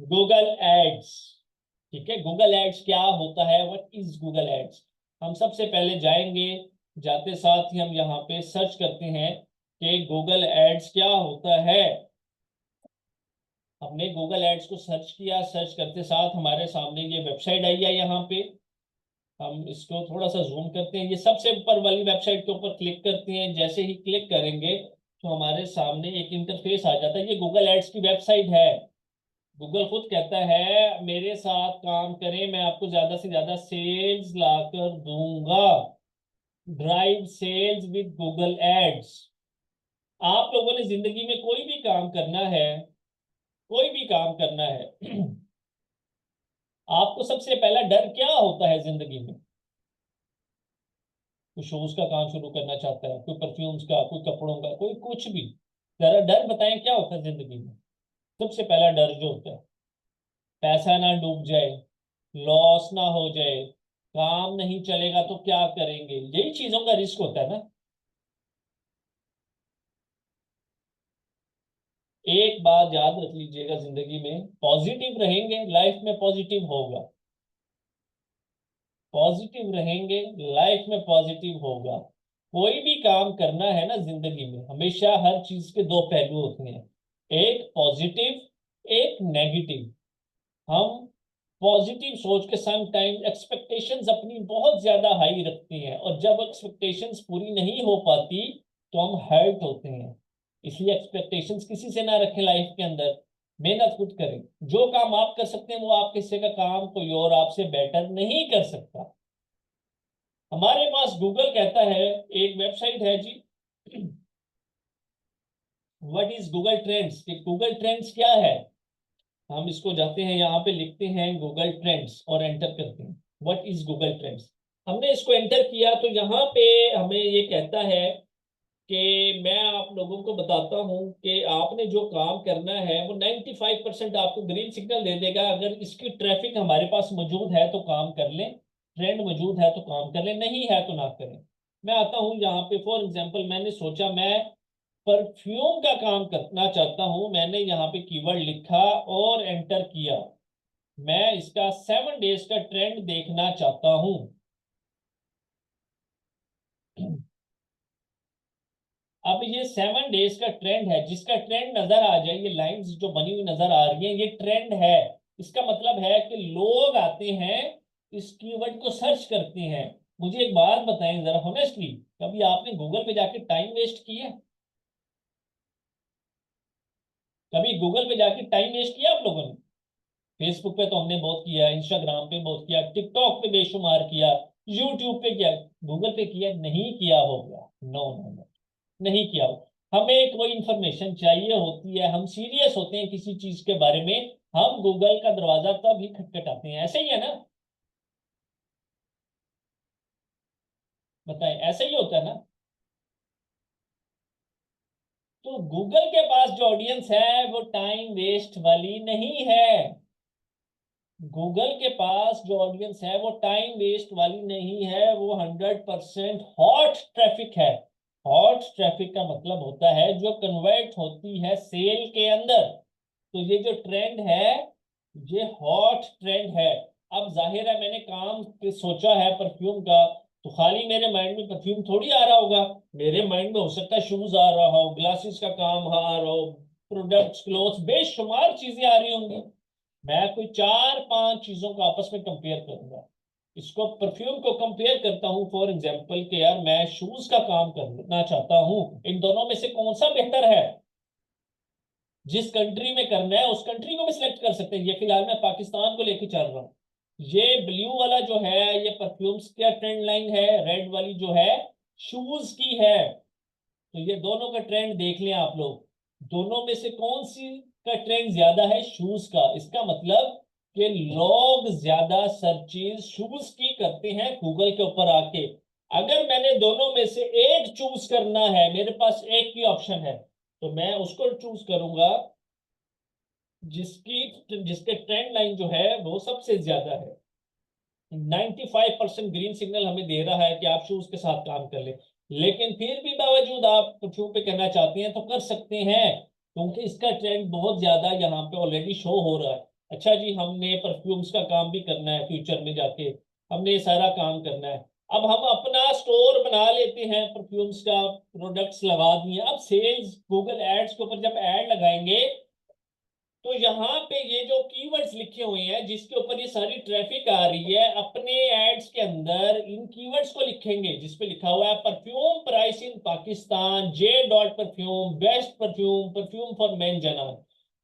Google ads. ठीक है, Google ads क्या होता है, व्हाट इज गूगल एड्स। हम सबसे पहले जाएंगे, जाते साथ ही हम यहाँ पे सर्च करते हैं कि गूगल एड्स क्या होता है। हमने गूगल एड्स को सर्च किया, सर्च करते साथ हमारे सामने ये वेबसाइट आई है। यहाँ पे हम इसको थोड़ा सा जूम करते हैं, ये सबसे ऊपर वाली वेबसाइट के ऊपर क्लिक करते हैं। जैसे ही क्लिक करेंगे तो हमारे सामने एक इंटरफेस आ जाता है। ये गूगल एड्स की वेबसाइट है। गूगल खुद कहता है मेरे साथ काम करें, मैं आपको ज्यादा से ज्यादा सेल्स ला कर दूंगा। Drive sales with Google ads. आप लोगों ने जिंदगी में कोई भी काम करना है, कोई भी काम करना है आपको सबसे पहला डर क्या होता है जिंदगी में। कोई शूज का काम शुरू करना चाहता है, कोई परफ्यूम्स का, कोई कपड़ों का, कोई कुछ भी। जरा डर बताएं क्या होता है जिंदगी में। सबसे पहला डर जो होता है, पैसा ना डूब जाए, लॉस ना हो जाए, काम नहीं चलेगा तो क्या करेंगे, यही चीजों का रिस्क होता है ना। एक बात याद रख लीजिएगा, जिंदगी में पॉजिटिव रहेंगे लाइफ में पॉजिटिव होगा। पॉजिटिव रहेंगे लाइफ में पॉजिटिव होगा। कोई भी काम करना है ना जिंदगी में, हमेशा हर चीज के दो पहलू होते हैं, एक पॉजिटिव एक नेगेटिव। हम पॉजिटिव सोच के सम टाइम एक्सपेक्टेशंस अपनी बहुत ज्यादा हाई रखते हैं, और जब एक्सपेक्टेशंस पूरी नहीं हो पाती तो हम हर्ट होते हैं। इसलिए एक्सपेक्टेशंस किसी से ना रखें लाइफ के अंदर। मेहनत खुद करें। जो काम आप कर सकते हैं वो आप किसी का काम कोई और आपसे बेटर नहीं कर सकता। हमारे पास गूगल कहता है, एक वेबसाइट है जी, व्हाट इज गूगल ट्रेंड्स, कि गूगल ट्रेंड्स क्या है। हम इसको जाते हैं, यहाँ पे लिखते हैं गूगल ट्रेंड्स और एंटर करते हैं व्हाट इज गूगल ट्रेंड्स। हमने इसको एंटर किया तो यहाँ पे हमें ये कहता है कि मैं आप लोगों को बताता हूँ कि आपने जो काम करना है वो 95% आपको ग्रीन सिग्नल दे देगा। अगर इसकी ट्रैफिक हमारे पास मौजूद है तो काम कर लें, ट्रेंड मौजूद है तो काम कर लें, नहीं है तो ना करें। मैं आता हूँ यहाँ पे, फॉर एग्जाम्पल मैंने सोचा मैं परफ्यूम का काम करना चाहता हूँ। मैंने यहाँ पे कीवर्ड लिखा और एंटर किया। मैं इसका 7 डेज का ट्रेंड देखना चाहता हूँ। अब ये 7 डेज का ट्रेंड है, जिसका ट्रेंड नजर आ जाए, ये लाइंस जो बनी हुई नजर आ रही हैं ये ट्रेंड है। इसका मतलब है कि लोग आते हैं, इस कीवर्ड को सर्च करते हैं। मुझे एक बात बताएं जरा होनेस्टली, कभी आपने गूगल पे जाके टाइम वेस्ट किया? कभी गूगल पे जाके टाइम वेस्ट किया आप लोगों ने? फेसबुक पे तो हमने बहुत किया, इंस्टाग्राम पे बहुत किया, टिकटॉक पे बेशुमार किया, यूट्यूब पे किया। गूगल पे किया नहीं किया होगा? नो नो नो, नहीं किया हो। हमें कोई इंफॉर्मेशन चाहिए होती है, हम सीरियस होते हैं किसी चीज के बारे में, हम गूगल का दरवाजा तब ही खटखटाते हैं। ऐसे ही है ना? बताएं, ऐसे ही होता है ना? तो गूगल के पास जो ऑडियंस है वो टाइम वेस्ट वाली नहीं है। गूगल के पास जो ऑडियंस है वो टाइम वेस्ट वाली नहीं है, वो 100% हॉट ट्रैफिक है। हॉट ट्रैफिक का मतलब होता है जो कन्वर्ट होती है सेल के अंदर। तो ये जो ट्रेंड है ये हॉट ट्रेंड है। अब जाहिर है मैंने काम सोचा है परफ्यूम का, तो खाली मेरे माइंड में परफ्यूम थोड़ी आ रहा होगा। मेरे माइंड में हो सकता है शूज आ रहा हो, ग्लासेस का काम आ रहा हो, प्रोडक्ट्स, क्लोथ्स, बेशुमार चीजें आ रही होंगी। मैं कोई 4-5 चीजों को आपस में कंपेयर करूंगा। इसको परफ्यूम को कंपेयर करता हूं फॉर एग्जांपल कि यार मैं शूज का काम करना चाहता हूं, इन दोनों में से कौन सा बेहतर है। जिस कंट्री में करना है उस कंट्री को भी सिलेक्ट कर सकते हैं। ये फिलहाल मैं पाकिस्तान को लेके चल रहा हूँ। ये ब्लू वाला जो है ये परफ्यूम्स का ट्रेंड लाइन है, रेड वाली जो है शूज की है। तो ये दोनों का ट्रेंड देख लें आप लोग, दोनों में से कौन सी का ट्रेंड ज्यादा है? शूज का। इसका मतलब कि लोग ज्यादा सर्चेज शूज की करते हैं गूगल के ऊपर आके। अगर मैंने दोनों में से एक चूज करना है, मेरे पास एक ही ऑप्शन है, तो मैं उसको चूज करूंगा जिसकी जिसके ट्रेंड लाइन जो है वो सबसे ज्यादा है। 95% ग्रीन सिग्नल हमें दे रहा है कि आप शूज के साथ काम कर ले। लेकिन फिर भी बावजूद आप परफ्यूम पे करना चाहते हैं तो कर सकते हैं। क्योंकि इसका ट्रेंड बहुत ज्यादा यहाँ पे ऑलरेडी शो हो रहा है। अच्छा जी, हमने परफ्यूम्स का काम भी करना है फ्यूचर में जाके, हमने ये सारा काम करना है। अब हम अपना स्टोर बना लेते हैं, परफ्यूम्स का प्रोडक्ट्स लगा दिए। अब सेल्स गूगल एड्स के ऊपर जब एड लगाएंगे तो यहाँ पे ये जो कीवर्ड्स लिखे हुए हैं जिसके ऊपर ये सारी ट्रैफिक आ रही है, अपने एड्स के अंदर इन कीवर्ड्स को लिखेंगे जिसपे लिखा हुआ है perfume price in Pakistan, J dot perfume, best perfume, perfume for men जनान।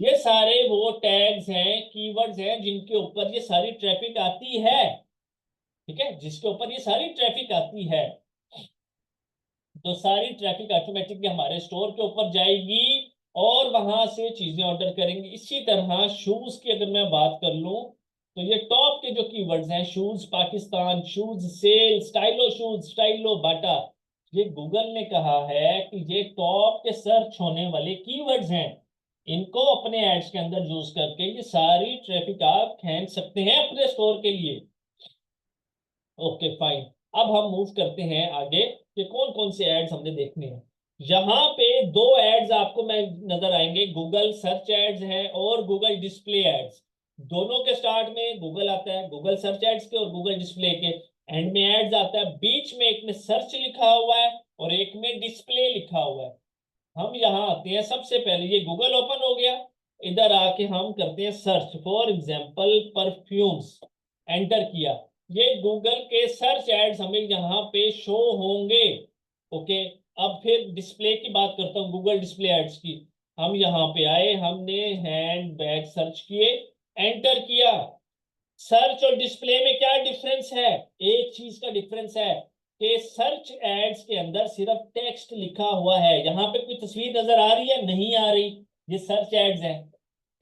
ये सारे वो टैग्स हैं, कीवर्ड्स हैं जिनके ऊपर ये सारी ट्रैफिक आती है। ठीक है, जिसके ऊपर ये सारी ट्रैफिक आती है, तो सारी ट्रैफिक ऑटोमेटिकली हमारे स्टोर के ऊपर जाएगी और वहां से चीजें ऑर्डर करेंगे। इसी तरह शूज की अगर मैं बात कर लूं तो ये टॉप के जो कीवर्ड्स हैं, shoes Pakistan, shoes sale, Stylo shoes, Stylo Bata, ये गूगल ने कहा है कि ये टॉप के सर्च होने वाले कीवर्ड्स हैं। इनको अपने एड्स के अंदर यूज करके ये सारी ट्रैफिक आप खींच सकते हैं अपने स्टोर के लिए। Okay fine. अब हम मूव करते हैं आगे कि कौन कौन से एड्स हमने देखने हैं। यहाँ पे दो एड्स आपको मैं नजर आएंगे, गूगल सर्च एड्स हैं और गूगल डिस्प्ले एड्स। दोनों के स्टार्ट में गूगल आता है, गूगल सर्च एड्स के और गूगल डिस्प्ले के एंड में एड्स आता है। बीच में एक में सर्च लिखा हुआ है और एक में डिस्प्ले लिखा हुआ है। हम यहाँ आते हैं, सबसे पहले ये गूगल ओपन हो गया, इधर आके हम करते हैं search. For example perfumes, enter किया, ये गूगल के सर्च एड्स हमें यहाँ पे शो होंगे। ओके, अब फिर डिस्प्ले की बात करता हूँ, गूगल डिस्प्ले एड्स की। हम यहाँ पे आए, हमने हैंड बैग सर्च किए, एंटर किया। सर्च और डिस्प्ले में क्या डिफरेंस है? एक चीज का डिफरेंस है कि सर्च एड्स के अंदर सिर्फ टेक्स्ट लिखा हुआ है, यहाँ पे कोई तस्वीर नजर आ रही है? नहीं आ रही। ये सर्च एड्स हैं,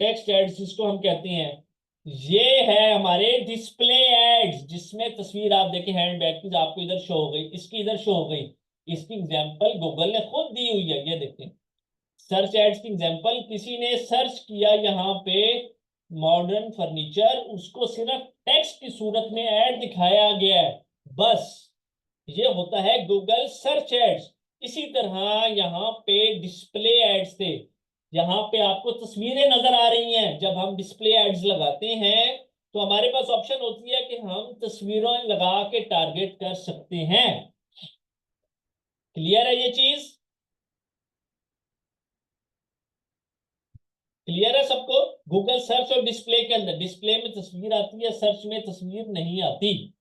टेक्स्ट एड्स जिसको हम कहते हैं। ये है हमारे डिस्प्ले एड्स जिसमें तस्वीर आप देखें हैंड बैग की, आपको इधर शो हो गई, इसकी इधर शो हो गई। इसकी एग्जांपल गूगल ने खुद दी हुई है, ये देखें। सर्च एड्स की एग्जांपल, किसी ने सर्च किया यहाँ पे मॉडर्न फर्नीचर, उसको सिर्फ टेक्स्ट की सूरत में ऐड दिखाया गया है, बस। ये होता है गूगल सर्च एड्स। इसी तरह यहाँ पे डिस्प्ले एड्स थे, यहाँ पे आपको तस्वीरें नजर आ रही हैं। जब हम डिस्प्ले एड्स लगाते हैं तो हमारे पास ऑप्शन होती है कि हम तस्वीरें लगा के टारगेट कर सकते हैं। क्लियर है ये चीज? क्लियर है सबको? गूगल सर्च और डिस्प्ले के अंदर डिस्प्ले में तस्वीर आती है, सर्च में तस्वीर नहीं आती।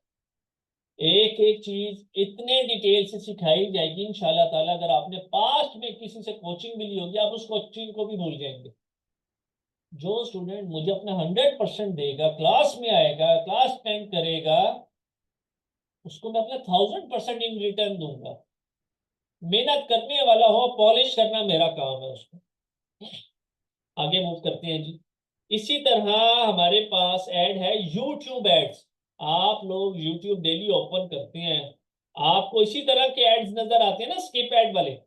एक एक चीज इतने डिटेल से सिखाई जाएगी इंशाल्लाह ताला। अगर आपने पास्ट में किसी से कोचिंग भी ली होगी, आप उस कोचिंग को भी भूल जाएंगे। जो स्टूडेंट मुझे अपना 100% देगा, क्लास में आएगा, क्लास स्पेंड करेगा, उसको मैं अपना 1000% इन रिटर्न दूंगा। मेहनत करने वाला हो, पॉलिश करना मेरा काम है उसको। आगे मूव करते हैं जी। इसी तरह हमारे पास ऐड है यूट्यूब एड्स। आप लोग यूट्यूब डेली ओपन करते हैं, आपको इसी तरह के एड्स नजर आते हैं ना, स्किप एड वाले।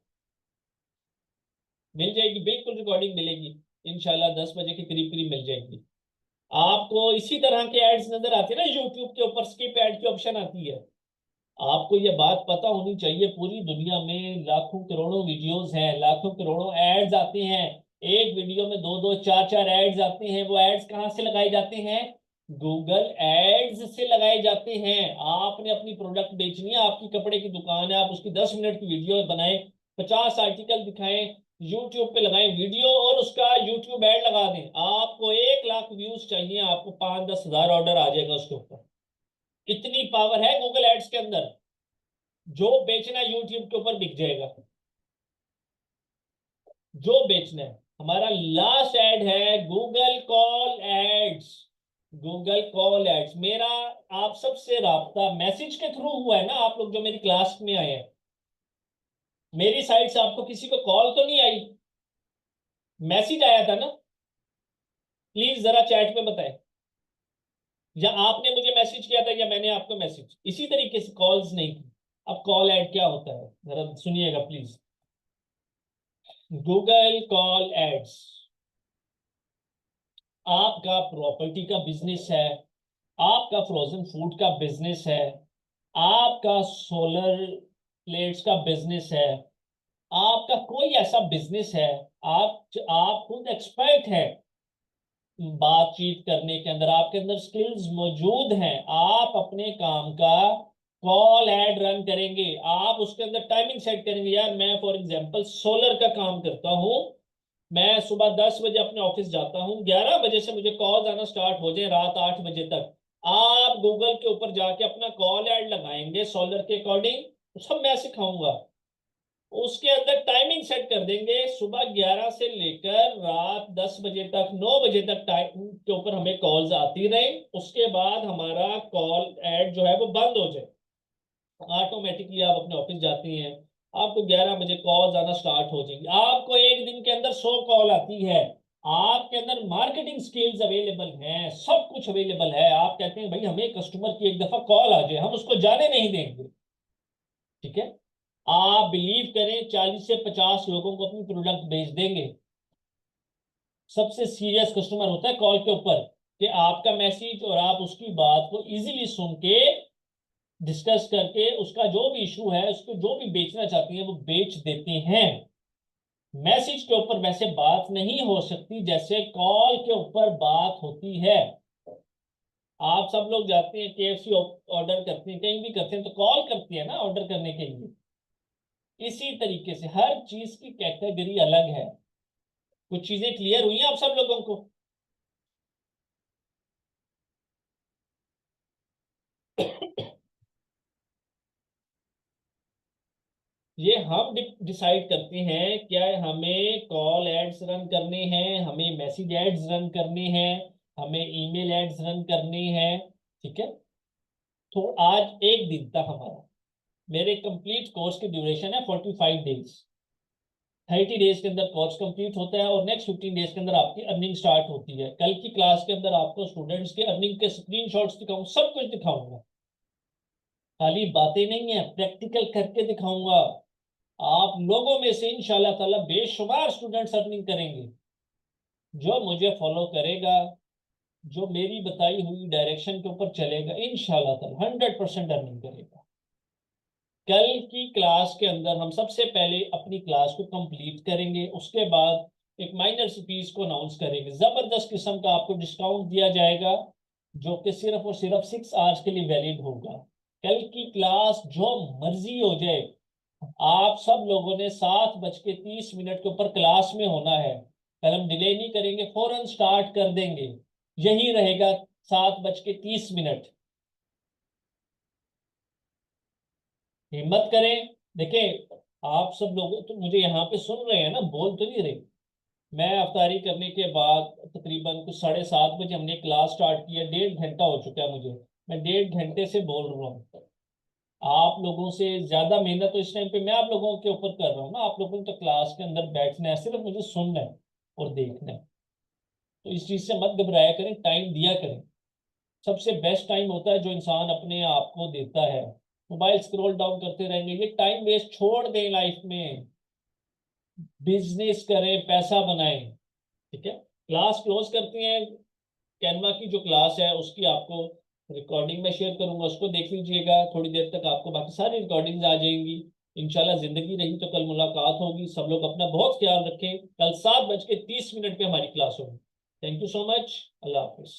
मिल जाएगी, बिल्कुल रिकॉर्डिंग मिलेगी इंशाल्लाह, 10 बजे के करीब करीब मिल जाएगी आपको। इसी तरह के एड्स नजर आते हैं ना यूट्यूब के ऊपर, स्किप एड की ऑप्शन आती है। आपको ये बात पता होनी चाहिए, पूरी दुनिया में लाखों करोड़ों वीडियोस हैं, लाखों करोड़ों एड्स आते हैं। एक वीडियो में दो दो चार चार एड्स आते हैं। वो एड्स कहाँ से लगाए जाते हैं? गूगल एड्स से लगाए जाते हैं। आपने अपनी प्रोडक्ट बेचनी है, आपकी कपड़े की दुकान है, आप उसकी 10 मिनट की वीडियो बनाएं, 50 आर्टिकल दिखाएं, यूट्यूब पे लगाएं वीडियो और उसका यूट्यूब एड लगा दें। आपको 1 लाख व्यूज चाहिए, आपको 5-10 हजार ऑर्डर आ जाएगा उसके ऊपर। इतनी पावर है गूगल एड्स के अंदर, जो बेचना है यूट्यूब के ऊपर बिक जाएगा। जो बेचना है। हमारा लास्ट ऐड है Google call ads. Google call ads मेरा आप सबसे राब्ता मैसेज के थ्रू हुआ है ना, आप लोग जो मेरी क्लास में आए हैं, मेरी साइड से आपको किसी को कॉल तो नहीं आई, मैसेज आया था ना? प्लीज जरा चैट में बताएं, या आपने मुझे मैसेज किया था या मैंने आपको मैसेज। इसी तरीके से कॉल्स नहीं थी। अब कॉल ऐड क्या होता है जरा सुनिएगा प्लीज। गूगल कॉल एड्स, आपका प्रॉपर्टी का बिजनेस है, आपका फ्रोजन फूड का बिजनेस है, आपका सोलर प्लेट्स का बिजनेस है, आपका कोई ऐसा बिजनेस है, आप खुद एक्सपर्ट है बातचीत करने के अंदर, आपके अंदर स्किल्स मौजूद हैं, आप अपने काम का कॉल ऐड रन करेंगे, आप उसके अंदर टाइमिंग सेट करेंगे। यार मैं फॉर एग्जांपल सोलर का काम करता हूँ, मैं सुबह 10 बजे अपने ऑफिस जाता हूँ, 11 बजे से मुझे कॉल आना स्टार्ट हो जाए रात 8 बजे तक, आप गूगल के ऊपर जाके अपना कॉल ऐड लगाएंगे सोलर के अकॉर्डिंग, तो सब मैं सिखाऊंगा। उसके अंदर टाइमिंग सेट कर देंगे, सुबह 11 से लेकर रात 10 बजे तक, 9 बजे तक टाइम के ऊपर हमें कॉल्स आती रहे, उसके बाद हमारा कॉल ऐड जो है वो बंद हो जाए, ऑटोमेटिकली आप अपने ऑफिस जाती हैं, आपको 11 बजे कॉल्स आना स्टार्ट हो जाएंगी, आपको एक दिन के अंदर 100 कॉल आती है, आपके अंदर मार्केटिंग स्किल्स अवेलेबल हैं, सब कुछ अवेलेबल है, आप कहते हैं भाई हमें कस्टमर की एक दफा कॉल आ जाए हम उसको जाने नहीं देंगे, ठीक है, आप बिलीव करें 40 से 50 लोगों को अपनी प्रोडक्ट बेच देंगे। सबसे सीरियस कस्टमर होता है कॉल के ऊपर, कि आपका मैसेज और आप उसकी बात को इजीली सुन के डिस्कस करके उसका जो भी इशू है, उसको जो भी बेचना चाहती है वो बेच देते हैं। मैसेज के ऊपर वैसे बात नहीं हो सकती जैसे कॉल के ऊपर बात होती है। आप सब लोग जाते हैं KFC ऑर्डर करते हैं, कहीं भी करते हैं तो कॉल करती है ना ऑर्डर करने के लिए, इसी तरीके से हर चीज की कैटेगरी अलग है। कुछ चीजें क्लियर हुई हैं आप सब लोगों को? ये हम डिसाइड करते हैं क्या हमें कॉल एड्स रन करने हैं, हमें मैसेज एड्स रन करने हैं, हमें ईमेल एड्स रन करने हैं, ठीक है। तो आज एक दिन था हमारा, मेरे कंप्लीट कोर्स की ड्यूरेशन है 45 डेज, 30 डेज के अंदर कोर्स कंप्लीट होता है और नेक्स्ट 15 डेज के अंदर आपकी अर्निंग स्टार्ट होती है। कल की क्लास के अंदर आपको स्टूडेंट्स के अर्निंग के स्क्रीनशॉट्स दिखाऊंगा, सब कुछ दिखाऊंगा, खाली बातें नहीं है, प्रैक्टिकल करके दिखाऊंगा। आप लोगों में से इंशाल्लाह ताला बेशुमार स्टूडेंट्स अर्निंग करेंगे, जो मुझे फॉलो करेगा, जो मेरी बताई हुई डायरेक्शन के ऊपर चलेगा, इंशाल्लाह ताला 100% अर्निंग करेगा। कल की क्लास के अंदर हम सबसे पहले अपनी क्लास को कंप्लीट करेंगे, उसके बाद एक माइनर सी फीस को अनाउंस करेंगे, जबरदस्त किस्म का आपको डिस्काउंट दिया जाएगा, जो कि सिर्फ और सिर्फ 6 आवर्स के लिए वैलिड होगा। कल की क्लास जो मर्जी हो जाए, आप सब लोगों ने 7:30 के ऊपर क्लास में होना है। कल हम डिले नहीं करेंगे, फौरन स्टार्ट कर देंगे, यही रहेगा 7:30। हिम्मत करें। देखें, आप सब लोग तो मुझे यहाँ पे सुन रहे हैं ना, बोल तो नहीं रहे। मैं अफ्तारी करने के बाद तकरीबन कुछ 7:30 बजे हमने क्लास स्टार्ट किया, 1.5 घंटा हो चुका है मुझे, मैं 1.5 घंटे से बोल रहा हूँ। आप लोगों से ज्यादा मेहनत तो इस टाइम पे मैं आप लोगों के ऊपर कर रहा हूँ ना, आप लोगों को तो क्लास के अंदर बैठना है, सिर्फ मुझे सुनना है और देखना है। तो इस चीज से मत घबराया करें, टाइम दिया करें। सबसे बेस्ट टाइम होता है जो इंसान अपने आप को देता है। मोबाइल स्क्रॉल डाउन करते रहेंगे, ये टाइम वेस्ट छोड़ दें लाइफ में, बिजनेस करें, पैसा बनाएं, ठीक है। क्लास क्लोज करते हैं। कैनवा की जो क्लास है उसकी आपको रिकॉर्डिंग में शेयर करूंगा, उसको देख लीजिएगा, थोड़ी देर तक आपको बाकी सारी रिकॉर्डिंग्स आ जाएंगी। इंशाल्लाह जिंदगी रही तो कल मुलाकात होगी। सब लोग अपना बहुत ख्याल रखें, कल 7:30 पे हमारी क्लास होगी। Thank you so much, Allah Hafiz.